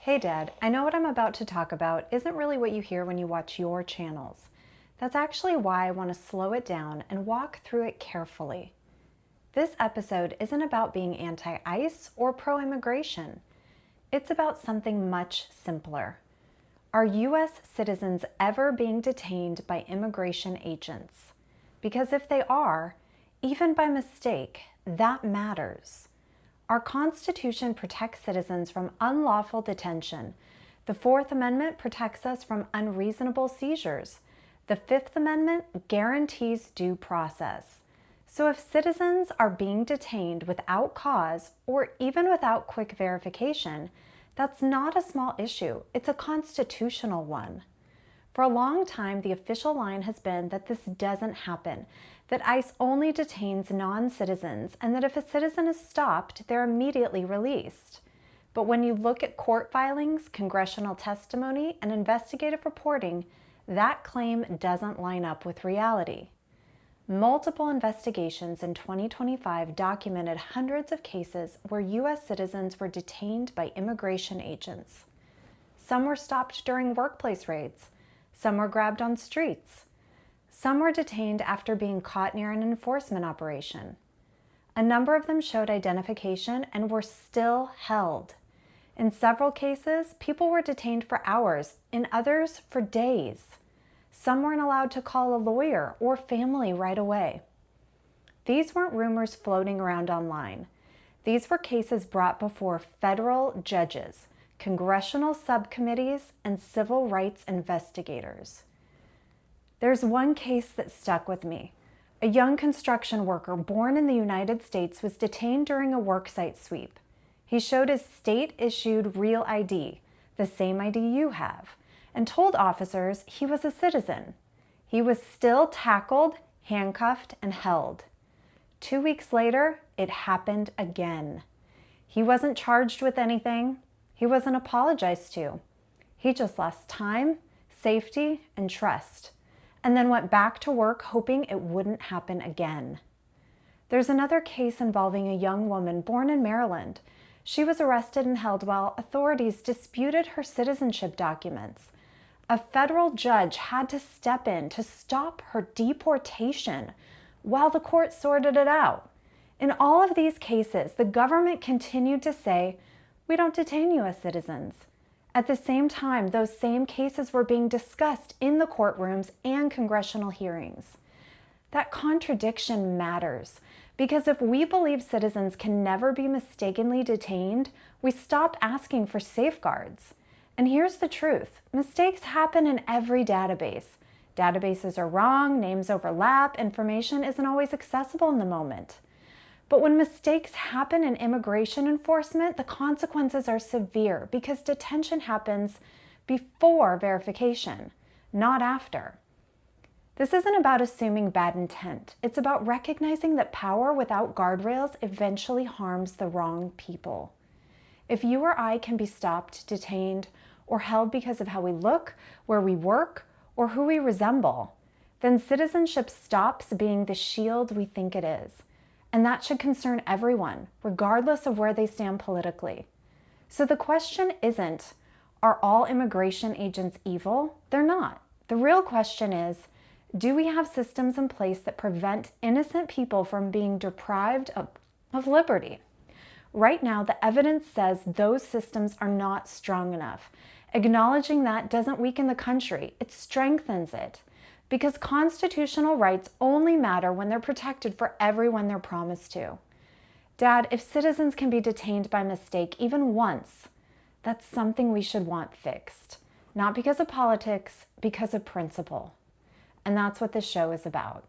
Hey Dad, I know what I'm about to talk about isn't really what you hear when you watch your channels. That's actually why I want to slow it down and walk through it carefully. This episode isn't about being anti-ICE or pro-immigration. It's about something much simpler. Are U.S. citizens ever being detained by immigration agents? Because if they are, even by mistake, that matters. Our Constitution protects citizens from unlawful detention. The Fourth Amendment protects us from unreasonable seizures. The Fifth Amendment guarantees due process. So if citizens are being detained without cause or even without quick verification, that's not a small issue. It's a constitutional one. For a long time, the official line has been that this doesn't happen, that ICE only detains non-citizens, and that if a citizen is stopped, they're immediately released. But when you look at court filings, congressional testimony, and investigative reporting, that claim doesn't line up with reality. Multiple investigations in 2025 documented hundreds of cases where U.S. citizens were detained by immigration agents. Some were stopped during workplace raids. Some were grabbed on streets. Some were detained after being caught near an enforcement operation. A number of them showed identification and were still held. In several cases, people were detained for hours, in others for days. Some weren't allowed to call a lawyer or family right away. These weren't rumors floating around online. These were cases brought before federal judges, congressional subcommittees, and civil rights investigators. There's one case that stuck with me. A young construction worker born in the United States was detained during a worksite sweep. He showed his state-issued real ID, the same ID you have, and told officers he was a citizen. He was still tackled, handcuffed, and held. 2 weeks later, it happened again. He wasn't charged with anything. He wasn't apologized to. He just lost time, safety, and trust, and then went back to work hoping it wouldn't happen again. There's another case involving a young woman born in Maryland. She was arrested and held while authorities disputed her citizenship documents. A federal judge had to step in to stop her deportation while the court sorted it out. In all of these cases, the government continued to say, "We don't detain U.S. citizens." At the same time, those same cases were being discussed in the courtrooms and congressional hearings. That contradiction matters, because if we believe citizens can never be mistakenly detained, we stop asking for safeguards. And here's the truth. Mistakes happen in every database. Databases are wrong, names overlap, information isn't always accessible in the moment. But when mistakes happen in immigration enforcement, the consequences are severe because detention happens before verification, not after. This isn't about assuming bad intent. It's about recognizing that power without guardrails eventually harms the wrong people. If you or I can be stopped, detained, or held because of how we look, where we work, or who we resemble, then citizenship stops being the shield we think it is. And that should concern everyone, regardless of where they stand politically. So the question isn't, are all immigration agents evil? They're not. The real question is, do we have systems in place that prevent innocent people from being deprived of liberty? Right now, the evidence says those systems are not strong enough. Acknowledging that doesn't weaken the country, it strengthens it. Because constitutional rights only matter when they're protected for everyone they're promised to. Dad, if citizens can be detained by mistake even once, that's something we should want fixed. Not because of politics, because of principle. And that's what this show is about.